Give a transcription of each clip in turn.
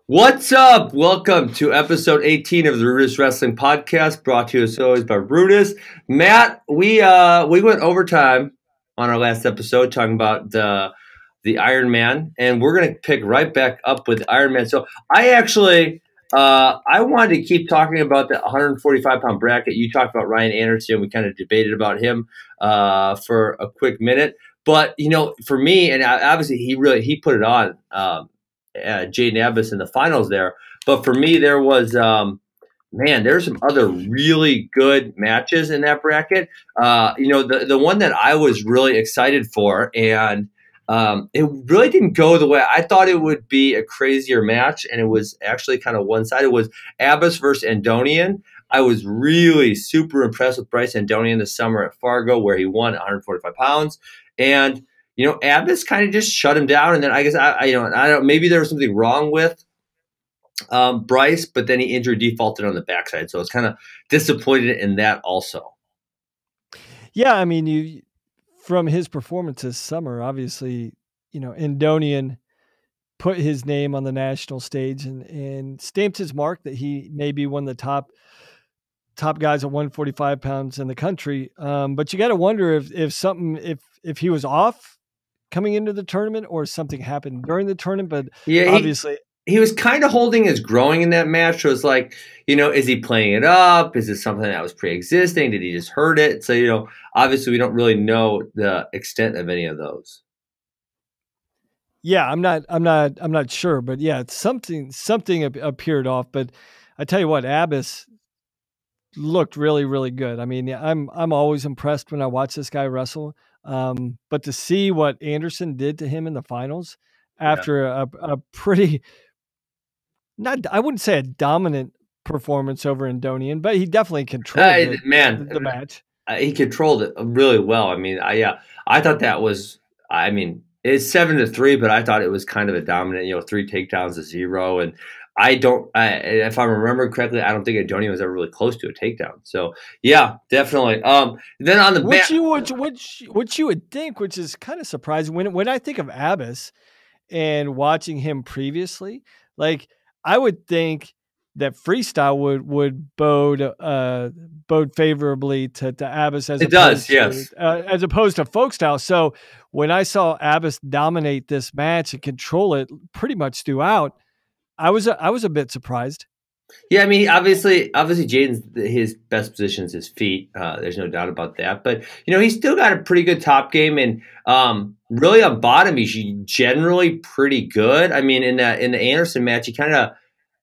What's up? Welcome to episode 18 of the RUDIS Wrestling Podcast, brought to you as always by RUDIS. Matt, we went overtime on our last episode talking about the Ironman, and we're gonna pick right back up with Ironman. So I wanted to keep talking about the 145-pound bracket. You talked about Ryan Anderson. We kind of debated about him for a quick minute, but for me, and obviously he put it on. Jaden Abas in the finals there. But for me, there was, there's some other really good matches in that bracket. The one that I was really excited for, and it really didn't go the way I thought it would be, a crazier match, and it was actually kind of one-sided, was Abas versus Andonian. I was really super impressed with Bryce Andonian this summer at Fargo, where he won 145 pounds. And Abas kind of just shut him down, and then I guess I don't. Maybe there was something wrong with Bryce, but then he injury defaulted on the backside, so I was kind of disappointed in that also. Yeah, I mean, from his performance this summer, obviously, Andonian put his name on the national stage and stamped his mark that he may be one of the top guys at 145 pounds in the country. But you got to wonder if he was off coming into the tournament or something happened during the tournament. But yeah, obviously he was kind of holding his growing in that match. So it's like, is he playing it up? Is it something that was pre-existing? Did he just hurt it? So, obviously we don't really know the extent of any of those. Yeah, I'm not sure, but yeah, it's something appeared off. But I tell you what, Abas looked really, really good. I mean, I'm always impressed when I watch this guy wrestle. But to see what Anderson did to him in the finals after a pretty, I wouldn't say a dominant performance over Andonian, but he definitely controlled the match. He controlled it really well. I mean, I thought that was, it's 7-3, but I thought it was kind of a dominant, 3 takedowns to 0. And if I remember correctly, I don't think Andonian was ever really close to a takedown. So yeah, definitely. Then on the which you would think, which is kind of surprising when I think of Abas and watching him previously, like I would think that freestyle would bode favorably to Abas as as opposed to folk style. So when I saw Abas dominate this match and control it pretty much throughout, I was a bit surprised. Yeah, I mean, obviously, Jaden's his best position is his feet. There's no doubt about that. But he's still got a pretty good top game, and really on bottom, he's generally pretty good. I mean, in the Anderson match, he kind of,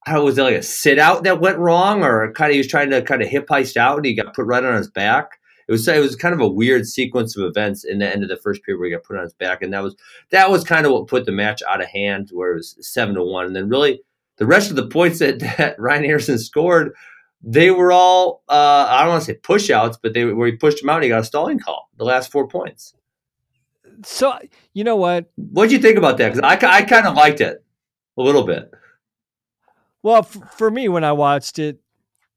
was it like a sit out that went wrong, or he was trying to kind of hip heist out, and he got put right on his back. It was kind of a weird sequence of events in the end of the first period where he got put on his back, and that was kind of what put the match out of hand, where it was 7-1, and then really the rest of the points that Ryan Anderson scored, they were all I don't want to say push outs, but where he pushed him out and he got a stalling call. The last 4 points. So you know what? What'd you think about that? Because I kind of liked it a little bit. Well, for me, when I watched it,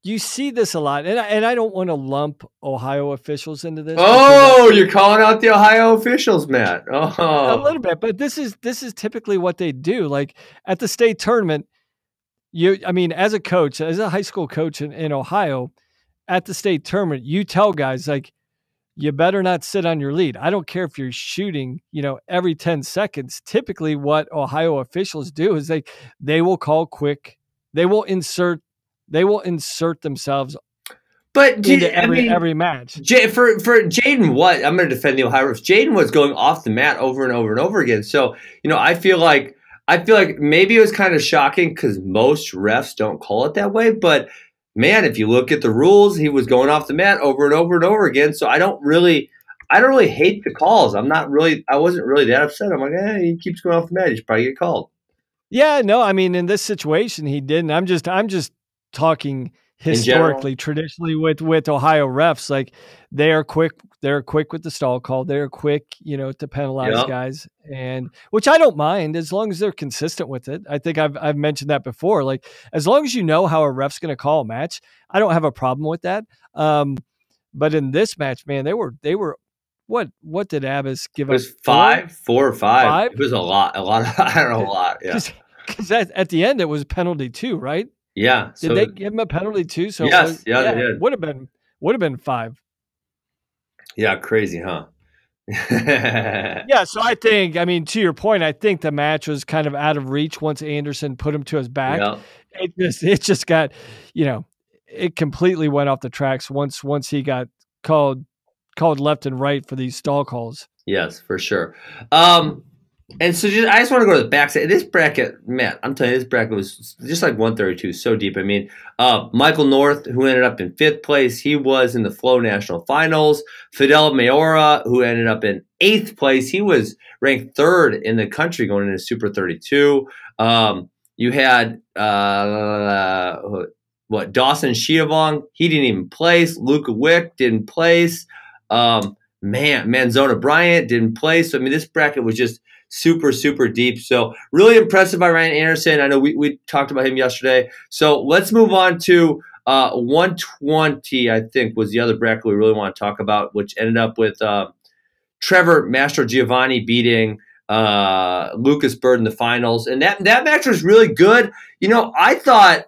you see this a lot, and I don't want to lump Ohio officials into this. Oh, you're calling out the Ohio officials, Matt. Oh, a little bit, but this is typically what they do. Like at the state tournament, as a coach, as a high school coach in Ohio, at the state tournament, you tell guys like, you better not sit on your lead. I don't care if you're shooting, every 10 seconds. Typically, what Ohio officials do is they will call quick. They will insert themselves into every match. For Jaden, I'm going to defend the Ohio refs. Jaden was going off the mat over and over and over again. So, I feel like maybe it was kind of shocking because most refs don't call it that way. But man, if you look at the rules, he was going off the mat over and over and over again. So I don't really hate the calls. I wasn't really that upset. I'm like, he keeps going off the mat. He should probably get called. Yeah, no, I mean, in this situation, he didn't. I'm just talking historically, traditionally with Ohio refs. Like they are quick with the stall call. They're quick, to penalize guys, and which I don't mind as long as they're consistent with it. I think I've mentioned that before. Like as long as you know how a ref's going to call a match, I don't have a problem with that. But in this match, man, they were. What did Abas give us? It was 4 or 5. It was a lot. I don't know, a lot. Yeah. Because at the end it was penalty 2, right? Yeah. Did they give him a penalty 2? So yes, they did. Would have been 5. Yeah, crazy, huh? Yeah, so I think, I mean, to your point, I think the match was kind of out of reach once Anderson put him to his back. Yeah. It just got, it completely went off the tracks once he got called left and right for these stall calls. Yes, for sure. And so I just want to go to the backside. This bracket, man, I'm telling you, this bracket was just like 132, so deep. I mean, Michael North, who ended up in 5th place, he was in the Flo National Finals. Fidel Mayora, who ended up in 8th place, he was ranked 3rd in the country going into Super 32. You had Dawson Sihavong, he didn't even place. Luka Wick didn't place. Manzona Bryant didn't place. So I mean, this bracket was just super, super deep. So really impressive by Ryan Anderson. I know we talked about him yesterday. So let's move on to 120, I think, was the other bracket we really want to talk about, which ended up with Trevor Mastrogiovanni beating Lucas Bird in the finals. And that match was really good. I thought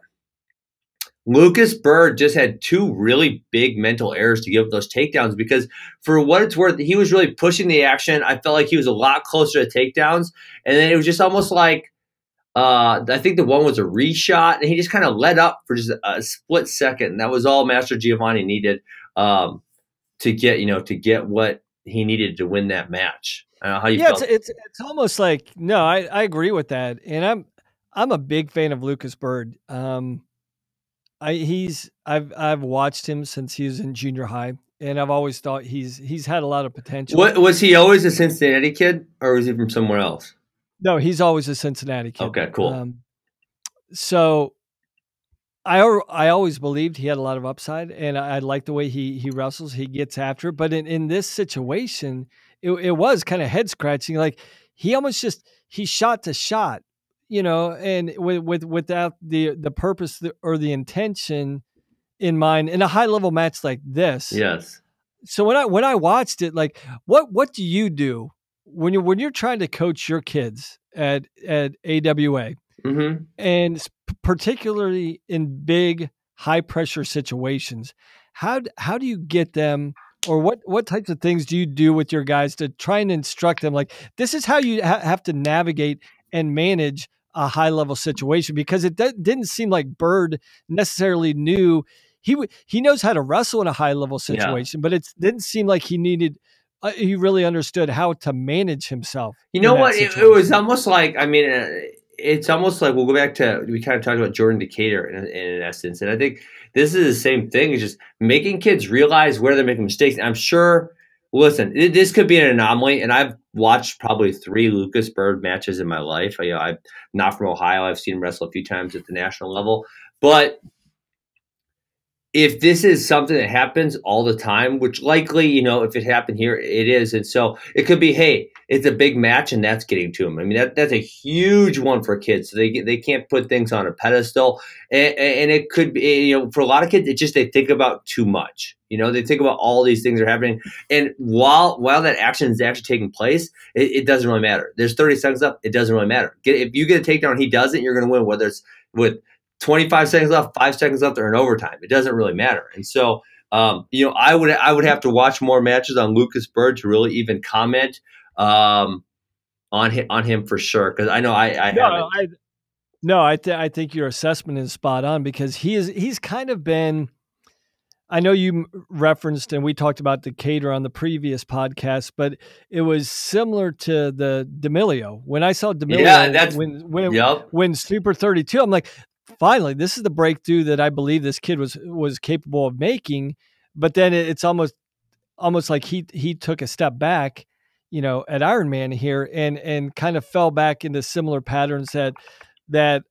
Lucas Bird just had 2 really big mental errors to give up those takedowns because for what it's worth, he was really pushing the action. I felt like he was a lot closer to takedowns. And then it was just almost like, I think the one was a reshot, and he just kind of let up for just a split second. And that was all Mastrogiovanni needed to get what he needed to win that match. I don't know how you felt. It's almost like, no, I agree with that. And I'm a big fan of Lucas Bird. I've watched him since he was in junior high, and I've always thought he's had a lot of potential. What was he always a Cincinnati kid, or was he from somewhere else? No, he's always a Cincinnati kid. Okay, cool. So I always believed he had a lot of upside, and I like the way he wrestles. He gets after it, but in this situation, it was kind of head scratching. Like he almost he shot to shot. And without the purpose or the intention in mind in a high level match like this. Yes. So when I watched it, like what do you do when you're trying to coach your kids at AWA, mm-hmm. and particularly in big high pressure situations? How do you get them? Or what types of things do you do with your guys to try and instruct them? Like, this is how you have to navigate and manage a high level situation, because it didn't seem like Bird necessarily knew he knows how to wrestle in a high level situation, but it didn't seem like he really understood how to manage himself. You know what? It was almost like, I mean, it's almost like we'll go back to, we kind of talked about Jordan Decatur in essence. And I think this is the same thing. It's just making kids realize where they're making mistakes. And I'm sure, listen, this could be an anomaly. And I've watched probably 3 Lucas Bird matches in my life. I'm not from Ohio. I've seen him wrestle a few times at the national level. But if this is something that happens all the time, which likely, if it happened here, it is. And so it could be, hey, it's a big match and that's getting to them. I mean, that's a huge one for kids. So they can't put things on a pedestal. And it could be, for a lot of kids, it's just they think about too much. They think about all these things are happening. And while that action is actually taking place, it doesn't really matter. There's 30 seconds up. It doesn't really matter. If you get a takedown and he doesn't, you're going to win, whether it's with 25 seconds left, 5 seconds left, or in overtime. It doesn't really matter. And so, I would have to watch more matches on Lucas Bird to really even comment on him for sure. Because I know I haven't. I think your assessment is spot on, because he's kind of been. I know you referenced, and we talked about Decatur on the previous podcast, but it was similar to the D'Amelio. When I saw D'Amelio when Super 32, I'm like, finally, this is the breakthrough that I believe this kid was capable of making. But then it's almost like he took a step back, at Ironman here, and kind of fell back into similar patterns that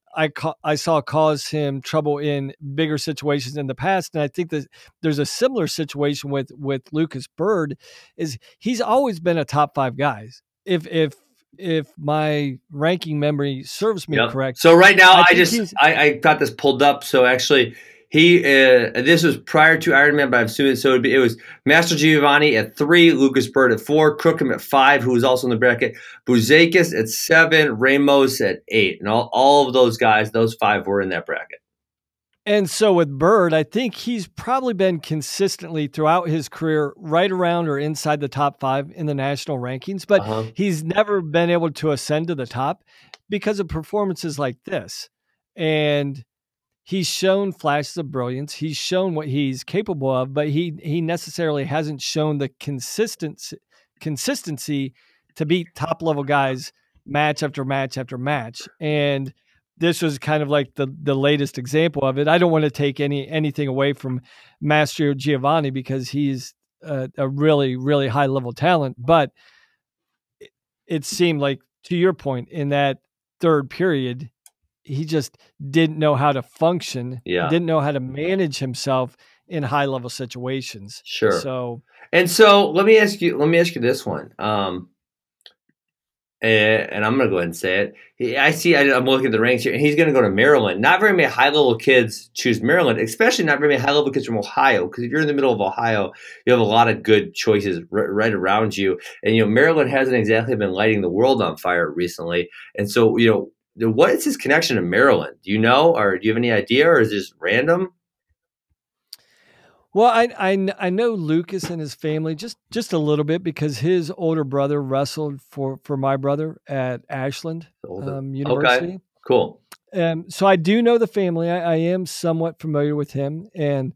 I saw cause him trouble in bigger situations in the past. And I think that there's a similar situation with Lucas Bird. Is he's always been a top 5 guy. If my ranking memory serves me correct. So right now I got this pulled up. So actually This was prior to Ironman, but I'm assuming so. It was Master Giovanni at 3, Lucas Bird at 4, Crookham at 5, who was also in the bracket, Buzakis at 7, Ramos at 8, and all of those guys, those 5 were in that bracket. And so with Bird, I think he's probably been consistently throughout his career right around or inside the top 5 in the national rankings, but he's never been able to ascend to the top because of performances like this. And he's shown flashes of brilliance. He's shown what he's capable of, but he necessarily hasn't shown the consistency to beat top level guys match after match after match. And this was kind of like the latest example of it. I don't want to take anything away from Master Giovanni because he's a really, really high level talent, but it seemed like, to your point, in that third period, he just didn't know how to function, didn't know how to manage himself in high level situations. Sure. So let me ask you this one. And I'm going to go ahead and say it. I'm looking at the ranks here, and he's going to go to Maryland. Not very many high-level kids choose Maryland, especially not very many high-level kids from Ohio, because if you're in the middle of Ohio, you have a lot of good choices right around you. And, Maryland hasn't exactly been lighting the world on fire recently. And so, what is his connection to Maryland? Do you know, or do you have any idea, or is this random? Well, I know Lucas and his family just a little bit because his older brother wrestled for my brother at Ashland University. Okay, cool. So I do know the family. I am somewhat familiar with him, and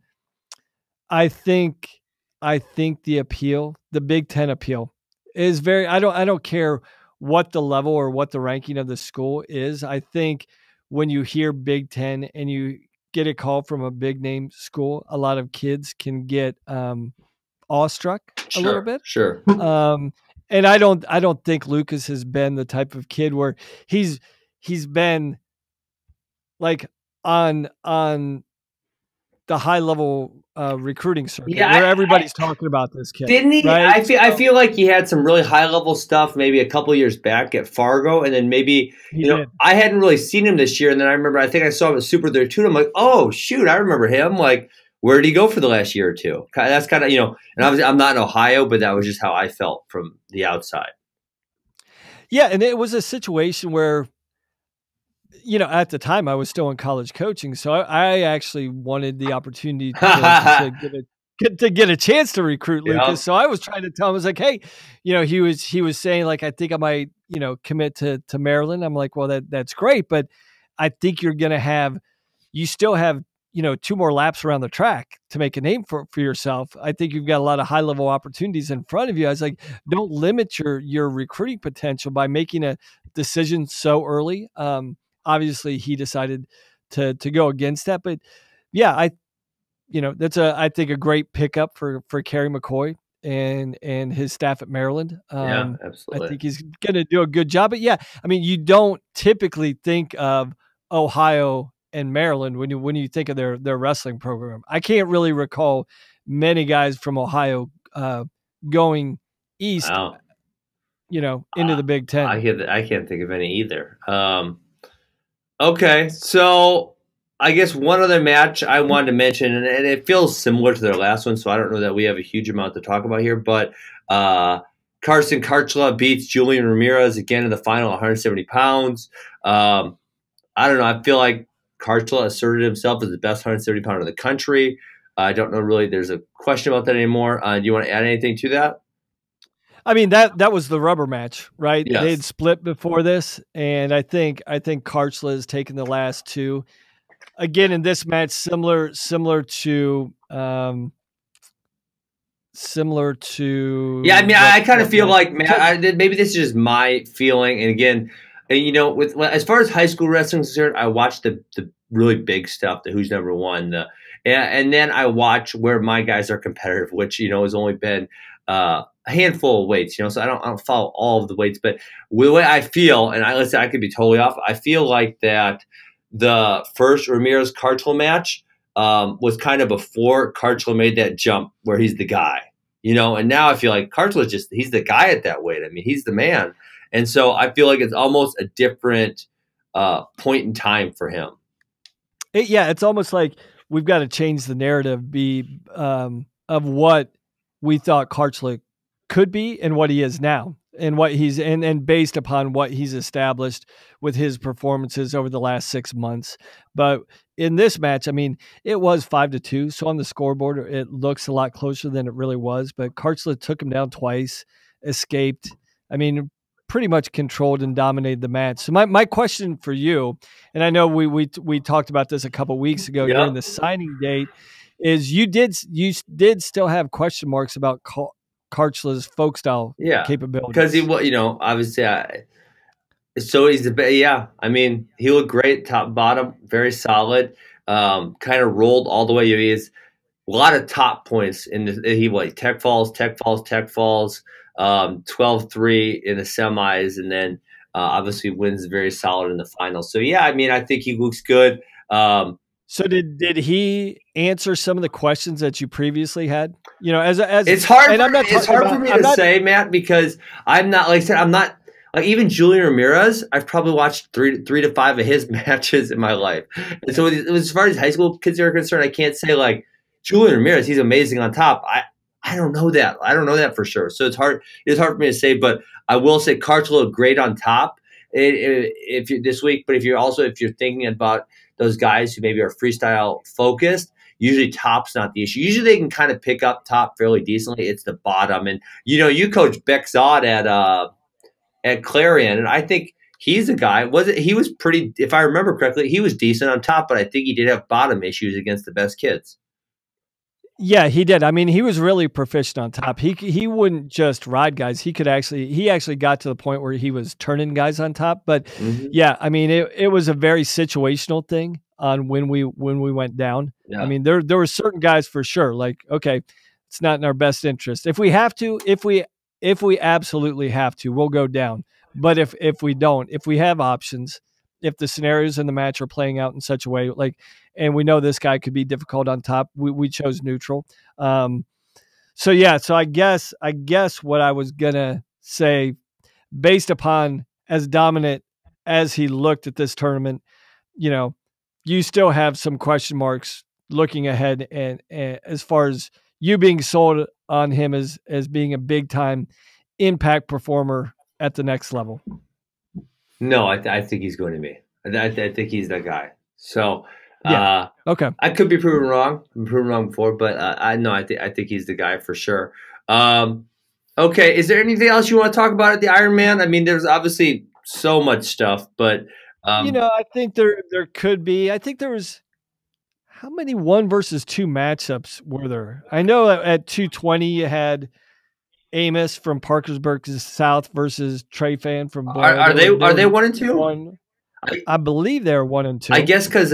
I think the appeal, the Big Ten appeal, is very. I don't care what the level or what the ranking of the school is. I think when you hear Big Ten and you get a call from a big name school, a lot of kids can get awestruck a little bit. Sure. And I don't think Lucas has been the type of kid where he's been like on the high level recruiting circuit where everybody's talking about this kid. Didn't he? Right? I feel like he had some really high level stuff maybe a couple years back at Fargo, and then maybe I hadn't really seen him this year, and then I think I saw him at Super there too. And I'm like, oh shoot, I remember him. Like, where did he go for the last year or two? That's kind of and obviously I'm not in Ohio, but that was just how I felt from the outside. Yeah, and it was a situation where, at the time I was still in college coaching, so I actually wanted the opportunity to get a chance to recruit Lucas. So I was trying to tell him, I was like, hey, he was saying like, I think I might, commit to Maryland. I'm like, well, that's great, but I think you still have 2 more laps around the track to make a name for yourself. I think you've got a lot of high level opportunities in front of you. I was like, don't limit your recruiting potential by making a decision so early. Obviously he decided to go against that, but yeah, that's I think a great pickup for Kerry McCoy and his staff at Maryland. Yeah, absolutely. I think he's going to do a good job, but yeah, I mean, you don't typically think of Ohio and Maryland when you think of their wrestling program. I can't really recall many guys from Ohio going east, wow. Into the Big Ten. I can't think of any either. Okay, so I guess one other match I wanted to mention, and it feels similar to their last one, so I don't know that we have a huge amount to talk about here, but Carson Karchla beats Julian Ramirez again in the final, 170 pounds. I don't know. I feel like Karchla asserted himself as the best 170 pounder in the country. I don't know really. There's a question about that anymore. Do you want to add anything to that? I mean, that was the rubber match, right? Yes. They had split before this, and I think Karchla has taken the last 2. Again, in this match, similar to Yeah, I mean, I kind of feel like maybe this is just my feeling. And again, with as far as high school wrestling is concerned, I watched the really big stuff, the Who's Number One, and then I watch where my guys are competitive, which has only been a handful of weights, so I don't follow all of the weights, but the way I feel, and let's say I could be totally off, I feel like that the first Ramirez Karchla match was kind of before Karchla made that jump where he's the guy, and now I feel like Karchla he's the guy at that weight. I mean, he's the man. And so I feel like it's almost a different point in time for him. It's almost like we've got to change the narrative of what we thought Karchlik could be and what he is now, and what he's and based upon what he's established with his performances over the last 6 months. But in this match, I mean, it was 5-2. So on the scoreboard, it looks a lot closer than it really was. But Karchlik took him down twice, escaped. I mean, pretty much controlled and dominated the match. So my question for you, and I know we talked about this a couple weeks ago during the signing date, is you did still have question marks about Karchlik's folk style capabilities. Because he, obviously, so he's I mean, he looked great, top, bottom, very solid. Kind of rolled all the way. He has a lot of top points in tech falls, 12-3 in the semis, and then obviously wins very solid in the finals. So yeah, I mean, I think he looks good. So did he answer some of the questions that you previously had? As it's hard. It's hard for me to say, Matt, because I'm not, like I said, I'm not like even Julian Ramirez. I've probably watched 3 to 5 of his matches in my life, and so as far as high school kids are concerned, I can't say like Julian Ramirez. He's amazing on top. I don't know that. I don't know that for sure. So it's hard. It's hard for me to say, but I will say Karchlik looked great on top if you this week. But if you're thinking about those guys who maybe are freestyle focused, usually top's not the issue. Usually they can kind of pick up top fairly decently. It's the bottom. And, you coach Beck Zod at Clarion, and I think he's a guy. He was pretty, if I remember correctly, he was decent on top, but I think he did have bottom issues against the best kids. Yeah, he did. I mean, he was really proficient on top. He wouldn't just ride guys. He actually got to the point where he was turning guys on top. But yeah, I mean, it was a very situational thing on when we went down. Yeah. I mean, there were certain guys for sure. Like, okay, it's not in our best interest. If we have to, if we absolutely have to, we'll go down. But if we don't, if we have options, if the scenarios in the match are playing out in such a way, like, and we know this guy could be difficult on top, we chose neutral. So I guess what I was gonna say, based upon as dominant as he looked at this tournament, you still have some question marks looking ahead, and as far as you being sold on him as being a big time impact performer at the next level. No, I think he's going to be. I think he's that guy. So, okay. I could be proven wrong. I've been proven wrong before, but I think he's the guy for sure. Okay, is there anything else you want to talk about at the Ironman? I mean, there's obviously so much stuff, but I think there could be. I think there was, how many 1 versus 2 matchups were there? I know at 220 you had Amos from Parkersburg South versus Trey Fan from Blair. Are they 1 and 2? I believe they're 1 and 2. I guess because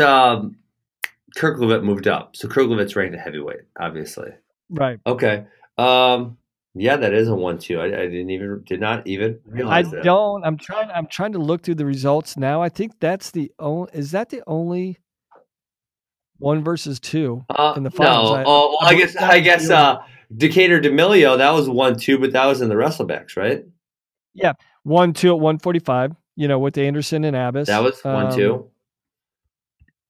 Kirk Levitt moved up, so Kirk Levitt's ranked a heavyweight, obviously. Right. Okay. Yeah, that is a 1-2. I did not even realize that. I'm trying to look through the results now. I think that's the only. Is that the only 1 versus 2 in the finals? No. I guess Decatur D'Amelio, that was 1-2, but that was in the wrestlebacks, right? Yeah, 1-2 at 145. With Anderson and Abas. That was 1-2.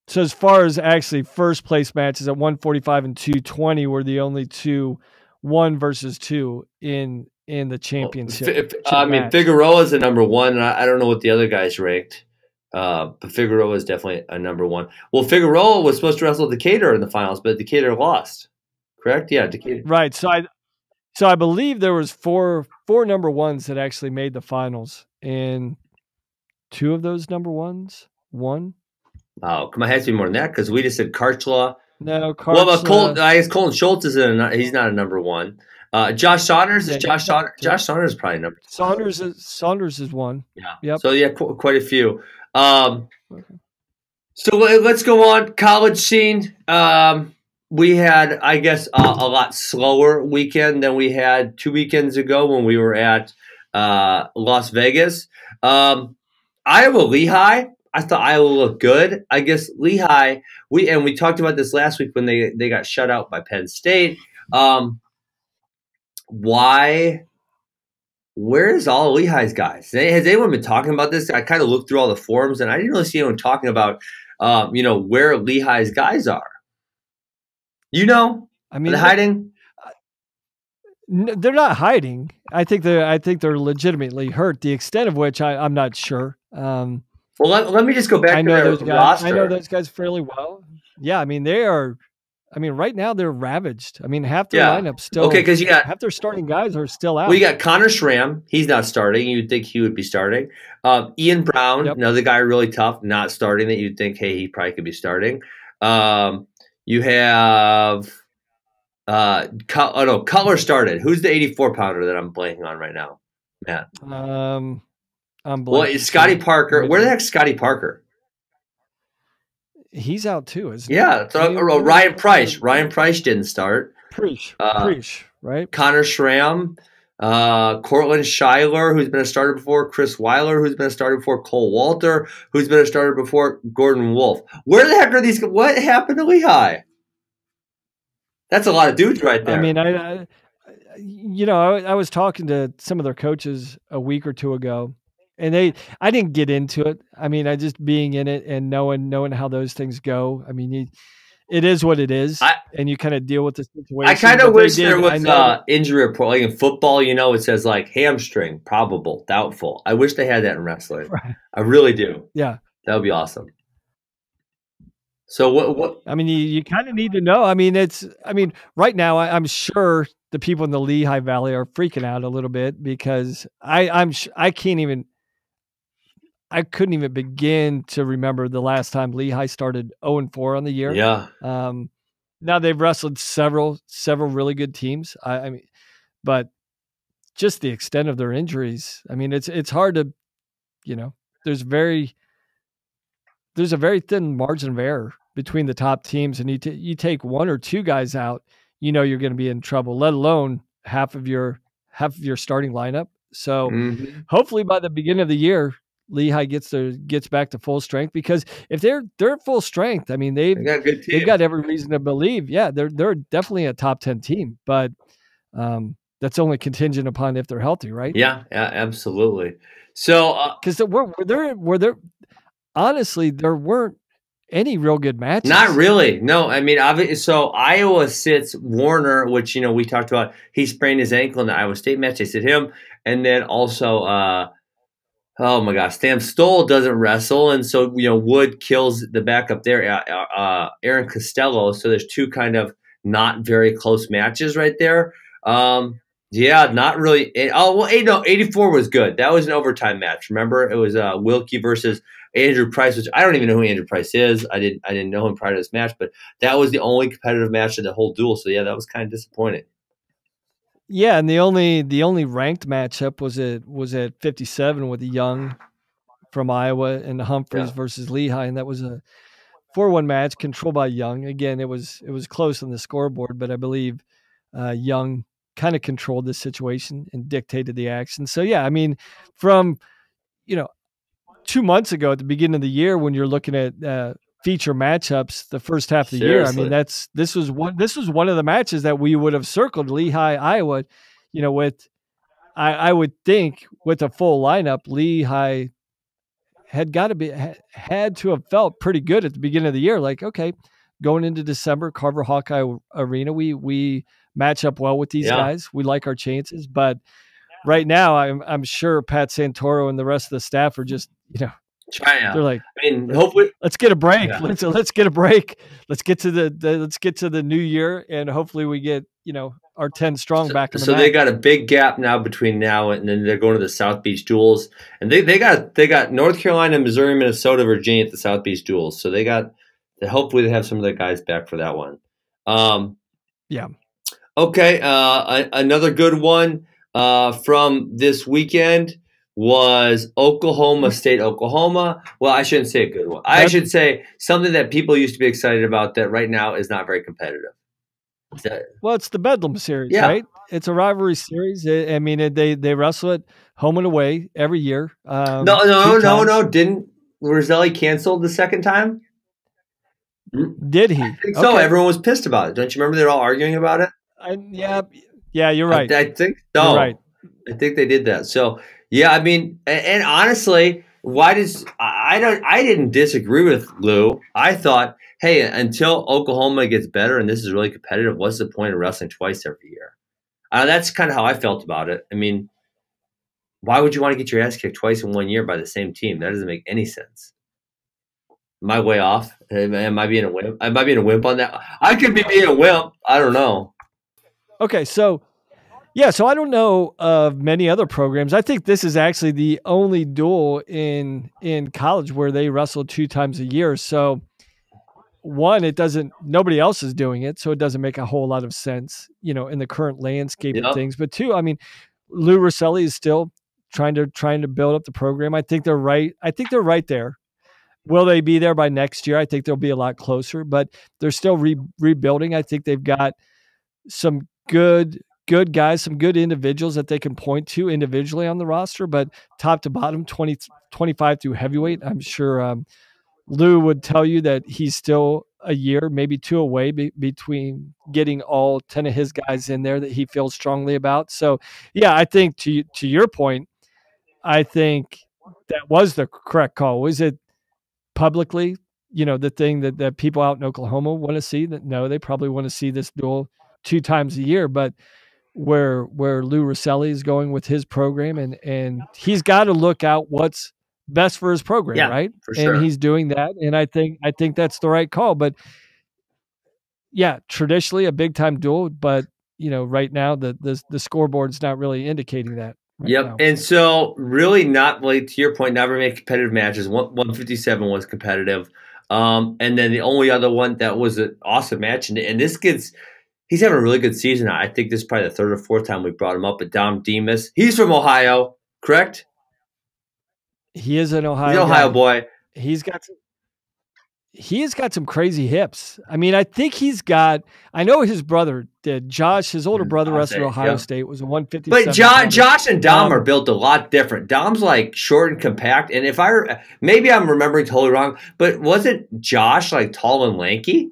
So as far as actually first place matches at 145 and 220 were the only 2 1 versus 2 in the championship. I mean, Figueroa is the number 1, and I don't know what the other guys ranked. But Figueroa is definitely a number 1. Well, Figueroa was supposed to wrestle Decatur in the finals, but Decatur lost. Correct? Yeah, Decatur. Right. So I believe there was four number 1s that actually made the finals, and 2 of those number 1s won. Oh, come on, it has to be more than that because we just said Karchla. No, Karchla. Well, I guess Colton Schultz he's not a number 1. Josh Saunders is Josh Saunders. Josh Saunders is probably number 2. Saunders is 1. Yeah. Yep. So yeah, quite a few. Okay. So let's go on college scene. We had, I guess, a lot slower weekend than we had 2 weekends ago when we were at Las Vegas. Iowa Lehigh. I thought Iowa looked good. I guess Lehigh. We talked about this last week when they got shut out by Penn State. Why? Where's all Lehigh's guys? Has anyone been talking about this? I kind of looked through all the forums and I didn't really see anyone talking about, where Lehigh's guys are. You know, I are mean, they hiding? they're not hiding. I think they're legitimately hurt. The extent of which I'm not sure. Well, let me just go back I to know their those guys. I know roster. those guys fairly well. Yeah, I mean they are. I mean, right now they're ravaged. I mean, half their Yeah. lineup Okay, still, because half their starting guys are still you out. got Connor Schramm. He's not starting. You'd think he would be starting. Ian Brown, Yep. another guy really tough, not starting. That you'd think, hey, he probably could be starting. You have Cutler started. Who's the 84 pounder that I'm blanking on right now, Matt? I'm Well, blanking it's Scotty too. Parker. Where the heck's Scotty Parker? He's out too, isn't he? Yeah, so, Ryan Price. Ryan Price didn't start. Preach, right? Connor Schramm, Cortland Schuyler, who's been a starter before, Chris Weiler, who's been a starter before, Cole Walter, who's been a starter before, Gordon Wolf. Where the heck are these? What happened to Lehigh? That's a lot of dudes right there. I mean, I was talking to some of their coaches a week or two ago, and I didn't get into it. I mean, I just being in it and knowing how those things go. I mean, it is what it is, and you kind of deal with the situation. I kind of wish there was injury report. Like in football, it says like hamstring, probable, doubtful. I wish they had that in wrestling. Right. I really do. Yeah. That would be awesome. So what? I mean, you kind of need to know. I mean, right now I'm sure the people in the Lehigh Valley are freaking out a little bit because I couldn't even begin to remember the last time Lehigh started 0-4 on the year. Yeah. Now they've wrestled several really good teams. I mean, but just the extent of their injuries. I mean, it's hard to, there's a very thin margin of error between the top teams, and you take one or two guys out, you're going to be in trouble. Let alone half of your starting lineup. So hopefully by the beginning of the year, Lehigh gets back to full strength, because if they're at full strength, I mean they've got every reason to believe, they're definitely a top 10 team, but that's only contingent upon if they're healthy, right? Yeah, absolutely. So because were there honestly there weren't any real good matches. Not really. No, I mean, obviously, so Iowa sits Warner, which we talked about. He sprained his ankle in the Iowa State match. They sit him, and then also. Oh my gosh, Sam Stoll doesn't wrestle, and so Wood kills the backup there, Aaron Costello. So there's two kind of not very close matches right there. Yeah, not really. 84 was good. That was an overtime match. Remember, it was Wilkie versus Andrew Price, which I don't even know who Andrew Price is. I didn't know him prior to this match, but that was the only competitive match of the whole duel. So yeah, that was kind of disappointing. Yeah, and the only ranked matchup was at 57 with Young from Iowa and Humphreys versus Lehigh, and that was a 4-1 match controlled by Young. Again, it was close on the scoreboard, but I believe Young kind of controlled the situation and dictated the action. So yeah, I mean, from 2 months ago at the beginning of the year, when you're looking at feature matchups the first half of the year, I mean this was one of the matches that we would have circled, Lehigh, Iowa. With I would think with a full lineup, Lehigh had to have felt pretty good at the beginning of the year. Like, okay, going into December, Carver Hawkeye Arena, we match up well with these guys. We like our chances, but right now, I'm sure Pat Santoro and the rest of the staff are just, they're like, I mean, hopefully, let's get a break. Yeah. Let's get a break. Let's get to the new year, and hopefully we get our 10 strong back in the So they got a big gap now between now and then they're going to the South Beach duels, and they got North Carolina, Missouri, Minnesota, Virginia at the South Beach duels. So hopefully they have some of their guys back for that one. Yeah. Okay. Another good one from this weekend was Oklahoma State, Oklahoma. Well, I shouldn't say a good one. I should say something that people used to be excited about that right now is not very competitive. Well, it's the Bedlam series, right? It's a rivalry series. I mean, they wrestle it home and away every year. No. Didn't Roselli canceled the second time? Did he? I think so. Okay. Everyone was pissed about it. Don't you remember they were all arguing about it? Yeah, you're right. I think so. You're right. I think they did that. So, yeah, I mean, and honestly, I didn't disagree with Lou. I thought, hey, until Oklahoma gets better and this is really competitive, what's the point of wrestling twice every year? That's kind of how I felt about it. I mean, why would you want to get your ass kicked twice in 1 year by the same team? That doesn't make any sense. Am I way off? Am I being a wimp? Am I being a wimp on that? I could be being a wimp. I don't know. Okay, so yeah, so I don't know of many other programs. I think this is actually the only duel in college where they wrestle 2 times a year. So one, nobody else is doing it, so it doesn't make a whole lot of sense, in the current landscape of things. But two, I mean, Lou Rosselli is still trying to build up the program. I think they're right. I think they're right there. Will they be there by next year? I think they'll be a lot closer, but they're still rebuilding. I think they've got some good guys, some good individuals that they can point to individually on the roster, but top to bottom, 25 through heavyweight. I'm sure Lou would tell you that he's still a year, maybe 2 away between getting all 10 of his guys in there that he feels strongly about. So, yeah, I think to your point, I think that was the correct call. Was it publicly, the thing that people out in Oklahoma want to see? That no, they probably want to see this duel 2 times a year, but where Lou Rosselli is going with his program, and he's got to look out what's best for his program, right? For sure. And he's doing that, and I think that's the right call. But yeah, traditionally a big time duel, but right now the scoreboard's not really indicating that. Right now. And so really not like, to your point, never made competitive matches. 157 was competitive. And then the only other one that was an awesome match, and this kid's he's having a really good season. I think this is probably the 3rd or 4th time we brought him up, but Dom Demas. He's from Ohio, correct? He is an Ohio. He's an Ohio boy. He's got some crazy hips. I mean, I think I know his brother did. Josh, his older brother, wrestled at Ohio State, was a 157. But Josh and Dom are built a lot different. Dom's like short and compact. And maybe I'm remembering totally wrong, but wasn't Josh like tall and lanky?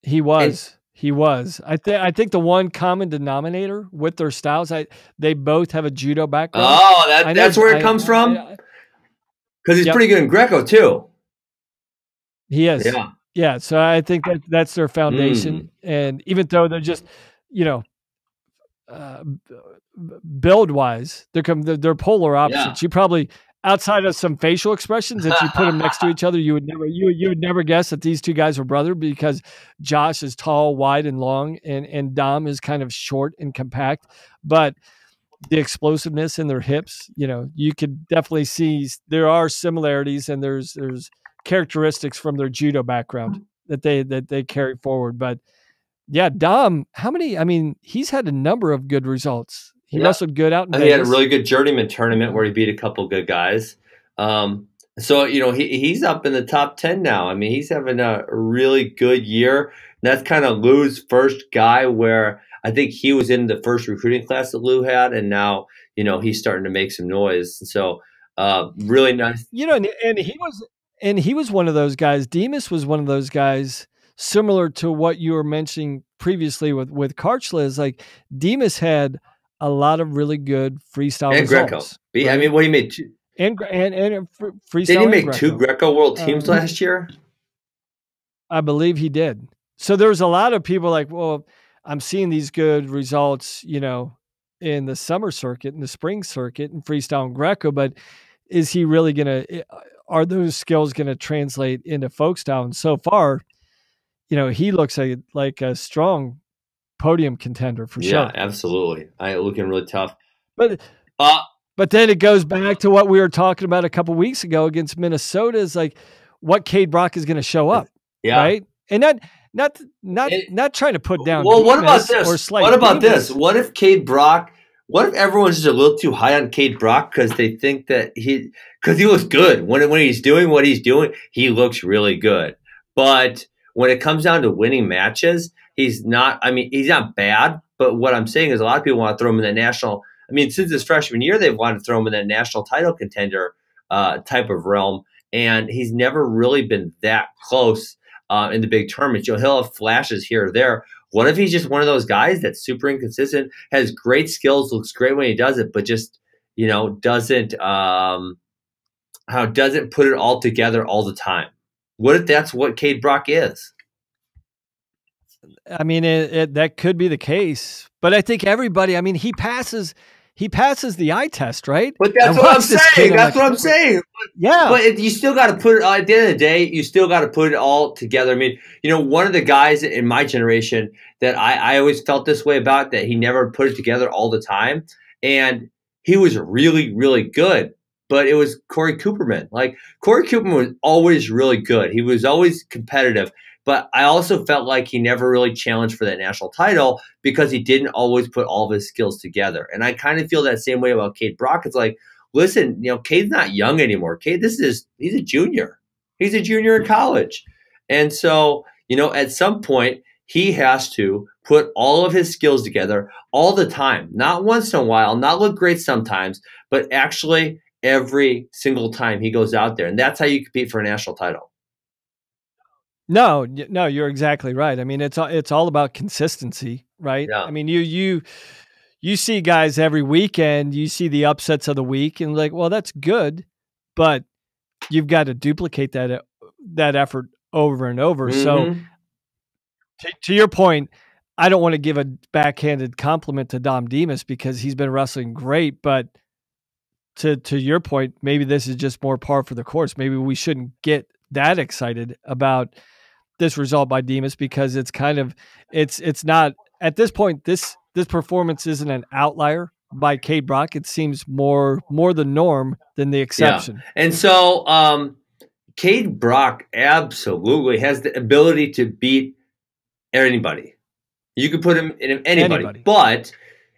He was. He was. I think the one common denominator with their styles, they both have a judo background. Oh, that's where it comes from? Because he's pretty good in Greco, too. He is. Yeah. So I think that's their foundation. And even though they're just, build wise, they're polar opposites. You probably, outside of some facial expressions, if you put them next to each other, you would never guess that these two guys are brother, because Josh is tall, wide, and long, and Dom is kind of short and compact. But the explosiveness in their hips, you could definitely see there are similarities, and there's characteristics from their judo background that they carry forward. But yeah, Dom, he's had a number of good results. He wrestled good out in Vegas. He had a really good journeyman tournament where he beat a couple good guys. So he's up in the top 10 now. I mean, he's having a really good year. That's kind of Lou's first guy where I think he was in the first recruiting class that Lou had, and now he's starting to make some noise. So really nice. And he was one of those guys. Demas was one of those guys, similar to what you were mentioning previously with Karchla. Is like Demas had a lot of really good freestyle and results. Greco. Right? I mean, what he made and freestyle. Did he make 2 Greco world teams last year? I believe he did. So there was a lot of people like, well, I'm seeing these good results, in the summer circuit and the spring circuit and freestyle and Greco, but is he really are those skills going to translate into folk style? And so far, he looks like a strong podium contender for sure. Yeah, absolutely. Looking really tough. But then it goes back to what we were talking about a couple weeks ago against Minnesota, is like what Cade Brock is going to show up. Yeah. Right. And not trying to put down. Well, what about this? What about this? What if everyone's just a little too high on Cade Brock because they think that because he looks good when he's doing what he's doing, he looks really good. But when it comes down to winning matches, he's not. I mean, he's not bad. But what I'm saying is, a lot of people want to throw him in the national. I mean, since his freshman year, they've wanted to throw him in that national title contender type of realm, and he's never really been that close in the big tournaments. He'll have flashes here or there. What if he's just one of those guys that's super inconsistent, has great skills, looks great when he does it, but just doesn't how doesn't put it all together all the time. What if that's what Cade Brock is? I mean, that could be the case, but I think everybody. I mean, he passes the eye test, right? But that's what I'm saying. That's what I'm saying. Yeah, but you still got to put it. At the end of the day, you still got to put it all together. I mean, one of the guys in my generation that I always felt this way about, that he never put it together all the time, and he was really, really good. But it was Corey Cooperman. Like, Corey Cooperman was always really good. He was always competitive. But I also felt like he never really challenged for that national title because he didn't always put all of his skills together. And I kind of feel that same way about Cade Brock. It's like, listen, Cade's not young anymore. Cade, he's a junior. He's a junior in college. And so, at some point, he has to put all of his skills together all the time, not once in a while, not look great sometimes, but actually every single time he goes out there. And that's how you compete for a national title. No, you're exactly right. I mean, it's all about consistency, right? Yeah. I mean, you see guys every weekend, you see the upsets of the week, and like, well, that's good, but you've got to duplicate that effort over and over. Mm-hmm. So, to your point, I don't want to give a backhanded compliment to Dom Demas because he's been wrestling great, but to your point, maybe this is just more par for the course. Maybe we shouldn't get that excited about this result by Demas because it's kind of it's not at this point. This performance isn't an outlier by Cade Brock. It seems more the norm than the exception. Yeah. And so Cade Brock absolutely has the ability to beat anybody. You could put him in anybody. But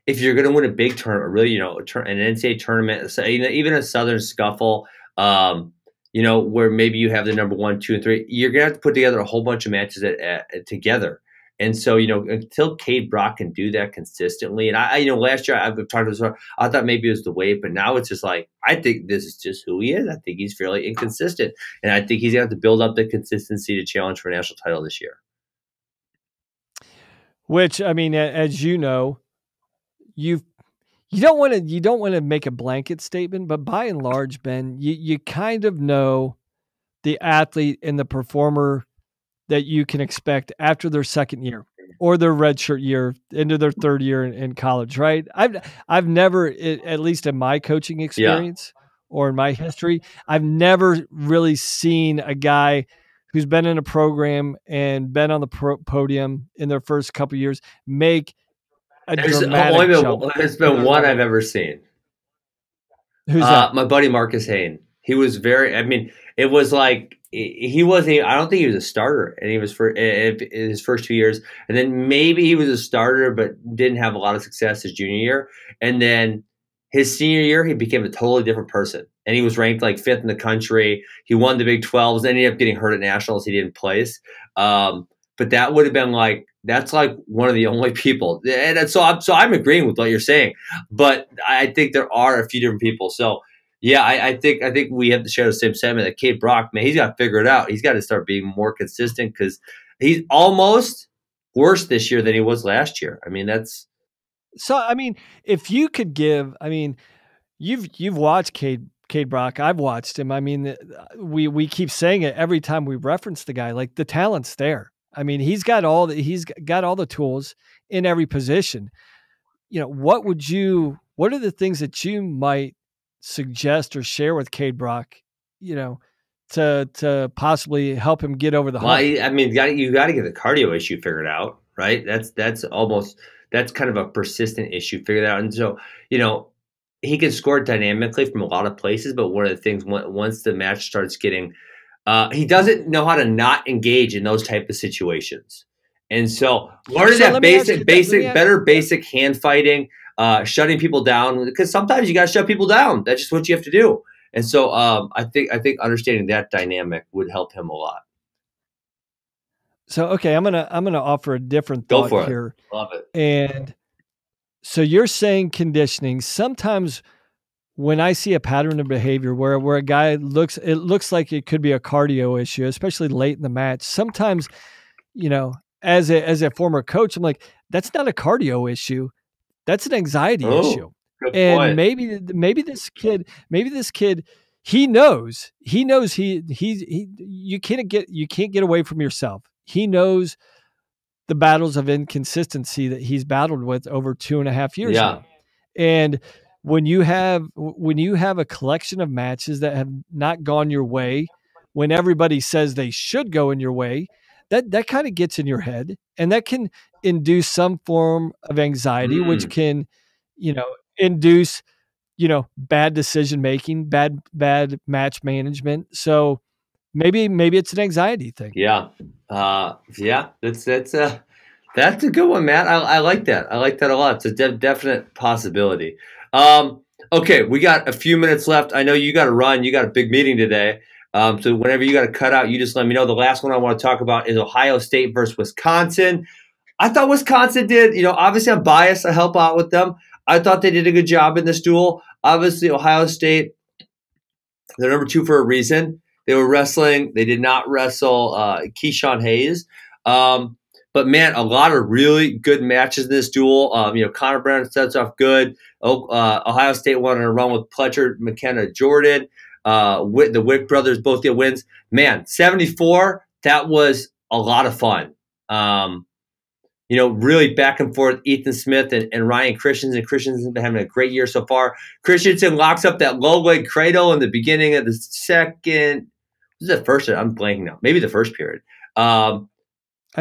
if you're going to win a big tournament, really, an NCAA tournament, even a Southern Scuffle, where maybe you have the number 1, 2, and 3, you're going to have to put together a whole bunch of matches together. And so, until Cade Brock can do that consistently, and I last year I've talked about this, I thought maybe it was the weight, but now it's just like, I think this is just who he is. I think he's fairly inconsistent, and I think he's going to have to build up the consistency to challenge for a national title this year. Which, I mean, as you know, you don't want to make a blanket statement, but by and large, Ben, you kind of know the athlete and the performer that you can expect after their second year or their redshirt year into their third year in college, right? I've never, at least in my coaching experience or in my history, I've never really seen a guy who's been in a program and been on the podium in their first couple of years make a dramatic jump. There's been one I've ever seen. Who's that? My buddy Marcus Hayne. He was it was like, he wasn't, I don't think he was a starter, and he was in his first 2 years, and then maybe he was a starter but didn't have a lot of success his junior year, and then his senior year he became a totally different person, and he was ranked like 5th in the country. He won the Big 12s, ended up getting hurt at nationals. He didn't place, but that would have been like, that's like one of the only people, and so I'm agreeing with what you're saying, but I think there are a few different people. So yeah, I think we have to share the same sentiment that Cade Brock, man, he's got to figure it out. He's got to start being more consistent because he's almost worse this year than he was last year. I mean, that's so. I mean, if you could give, I mean, you've watched Cade Brock. I've watched him. I mean, we keep saying it every time we reference the guy. Like, the talent's there. I mean, he's got all the tools in every position. What are the things that you might suggest or share with Cade Brock, to possibly help him get over the hump? Well, I mean, you got to get the cardio issue figured out, right? That's kind of a persistent issue figured out. And so, he can score dynamically from a lot of places, but one of the things, once the match starts getting, he doesn't know how to not engage in those type of situations. And so learning that basic hand fighting, shutting people down, because sometimes you got to shut people down. That's just what you have to do. And so I think understanding that dynamic would help him a lot. So, okay, I'm gonna offer a different thought here. Love it. And so you're saying conditioning. Sometimes when I see a pattern of behavior where a guy looks like it could be a cardio issue, especially late in the match, sometimes, as a former coach, I'm like, that's not a cardio issue. That's an anxiety issue. And point. maybe this kid, he knows you can't get away from yourself. He knows the battles of inconsistency that he's battled with over 2.5 years now. And when you have a collection of matches that have not gone your way, when everybody says they should go in your way, that kind of gets in your head, and that can induce some form of anxiety, which can, induce, bad decision making, bad match management. So maybe it's an anxiety thing. Yeah. That's a good one, Matt. I like that. I like that a lot. It's a definite possibility. Okay, we got a few minutes left. I know you got to run. You got a big meeting today. So whenever you got to cut out, you just let me know. The last one I want to talk about is Ohio State versus Wisconsin. I thought Wisconsin did, obviously I'm biased. I help out with them. I thought they did a good job in this duel. Obviously, Ohio State, they're number 2 for a reason. They were wrestling. They did not wrestle ke-shawn Hayes. But, man, a lot of really good matches in this duel. Connor Brown starts off good. Ohio State went on a run with Pletcher, McKenna, Jordan. The Wick brothers both get wins. Man, 74, that was a lot of fun. Really back and forth, Ethan Smith and Ryan Christensen. Christensen's been having a great year so far. Christensen locks up that low leg cradle in the beginning of the second. This is the first. I'm blanking now. Maybe the first period. I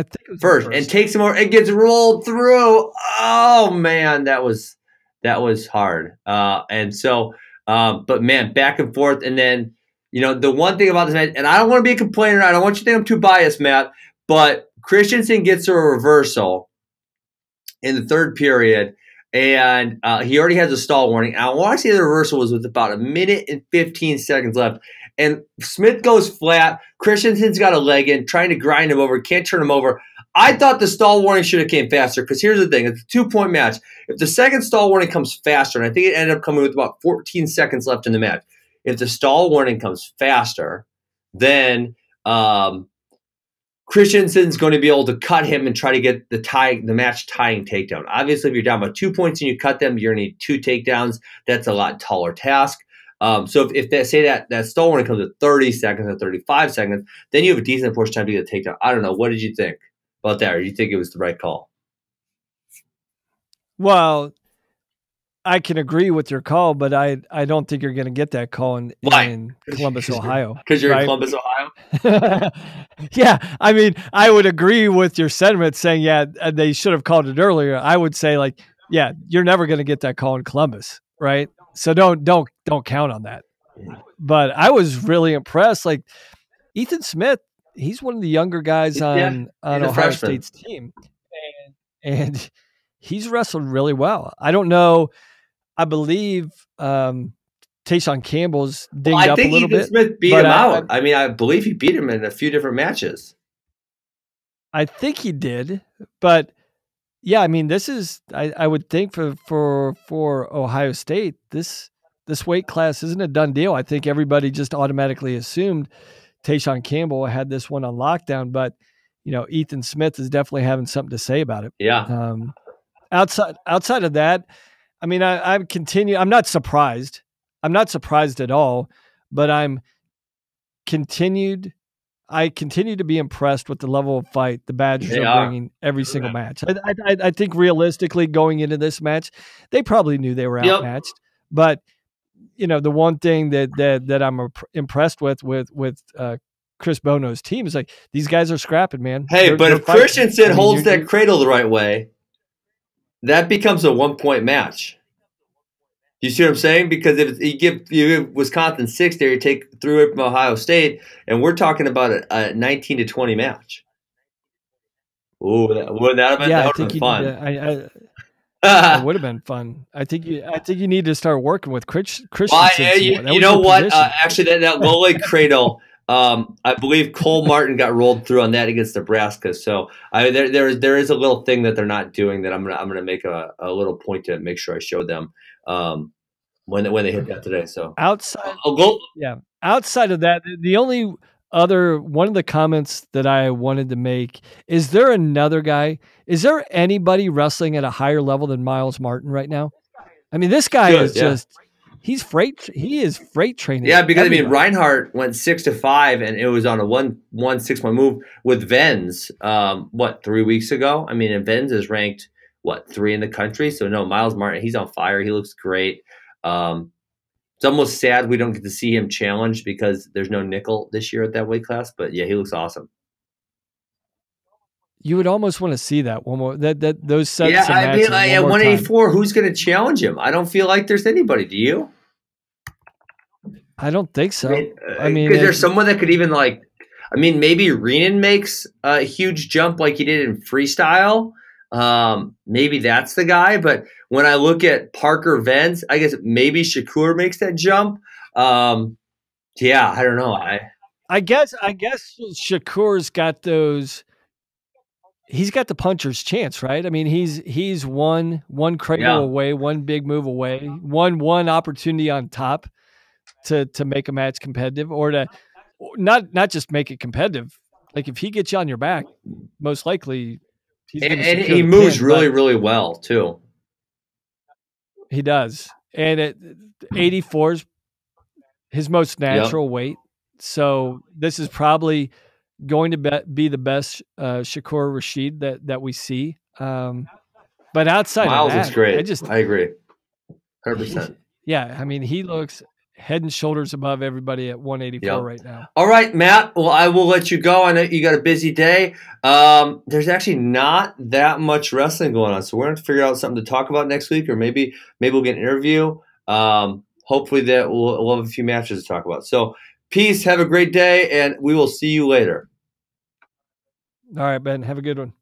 think it was first, and takes him over and gets rolled through. Oh man, that was hard. But man, back and forth, and then the one thing about this match, and I don't want to be a complainer. I don't want you to think I'm too biased, Matt, but Christensen gets a reversal in the third period, and he already has a stall warning. I want to say the reversal was with about 1 minute and 15 seconds left. And Smith goes flat. Christensen's got a leg in, trying to grind him over, can't turn him over. I thought the stall warning should have came faster, because here's the thing. It's a 2-point match. If the second stall warning comes faster, and I think it ended up coming with about 14 seconds left in the match, if the stall warning comes faster, then Christensen's going to be able to cut him and try to get the match tying takedown. Obviously, if you're down by 2 points and you cut them, you're going to need 2 takedowns. That's a lot taller task. So if they say that stall warning comes at 30 seconds or 35 seconds, then you have a decent portion of time to get a takedown. I don't know. What did you think about that? Or do you think it was the right call? Well, I can agree with your call, but I don't think you're going to get that call in Columbus, Ohio. Because you're right? in Columbus, Ohio? Yeah. I mean, I would agree with your sentiment saying, yeah, they should have called it earlier. I would say, like, yeah, you're never going to get that call in Columbus, right? So don't count on that. But I was really impressed. Like, Ethan Smith, he's one of the younger guys on Ohio State's team. And he's wrestled really well. I don't know. I believe Tayshawn Campbell's dinged up a little bit. I think Ethan Smith beat him out. I believe he beat him in a few different matches. I think he did. But yeah, I mean, this is I would think for Ohio State, this weight class isn't a done deal. I think everybody just automatically assumed Tayshawn Campbell had this one on lockdown, but Ethan Smith is definitely having something to say about it. Yeah. Outside of that, I mean, I'm not surprised. I'm not surprised at all, but I continue to be impressed with the level of fight the Badgers are bringing every single match. I think realistically going into this match, they probably knew they were outmatched. But the one thing that I'm impressed with Chris Bono's team is, like, these guys are scrapping, man. Hey, but if Christensen holds that cradle the right way, that becomes a 1-point match. You see what I'm saying? Because if you give Wisconsin 6 there, you take 3 away from Ohio State, and we're talking about a 19-20 match. Ooh, wouldn't that have been, that would have been fun? That would have been fun. I think you need to start working with Christensen. You know what? Actually, that low leg cradle. I believe Cole Martin got rolled through on that against Nebraska. So there is a little thing that they're not doing that I'm gonna make a little point to make sure I show them when they hit that today. So outside of that, the only other one of the comments that I wanted to make is, there another guy? Is there anybody wrestling at a higher level than Miles Martin right now? I mean, this guy is just He's freight. He is freight training. Yeah, because everybody. I mean Reinhardt went 6-5, and it was on a 1-6-1 move with Venz. 3 weeks ago? I mean, and Venz is ranked 3 in the country. So no, Miles Martin, he's on fire. He looks great. It's almost sad we don't get to see him challenged because there's no nickel this year at that weight class. But yeah, he looks awesome. You would almost want to see that one more. That those sets. Yeah, I mean, like, at 184, who's going to challenge him? I don't feel like there's anybody. Do you? I don't think so. I mean, because there's someone that could even maybe Renan makes a huge jump like he did in freestyle. Maybe that's the guy. But when I look at Parker Venz, I guess maybe Shakur makes that jump. Yeah, I don't know. I guess Shakur's got those. He's got the puncher's chance, right? I mean, he's one cradle away, one big move away, one opportunity on top to make a match competitive, or to not just make it competitive. Like if he gets you on your back, most likely he's going to secure the pin. He moves really well too. He does, and at 84 is his most natural weight. So this is probably going to be the best Shakur Rashid that we see. But outside Miles of that, is great. I agree. 100%. Yeah, I mean, he looks head and shoulders above everybody at 184 right now. All right, Matt. Well, I will let you go. I know you got a busy day. There's actually not that much wrestling going on, so we're going to figure out something to talk about next week, or maybe we'll get an interview. Hopefully that we'll have a few matches to talk about. So peace. Have a great day, and we will see you later. All right, Ben. Have a good one.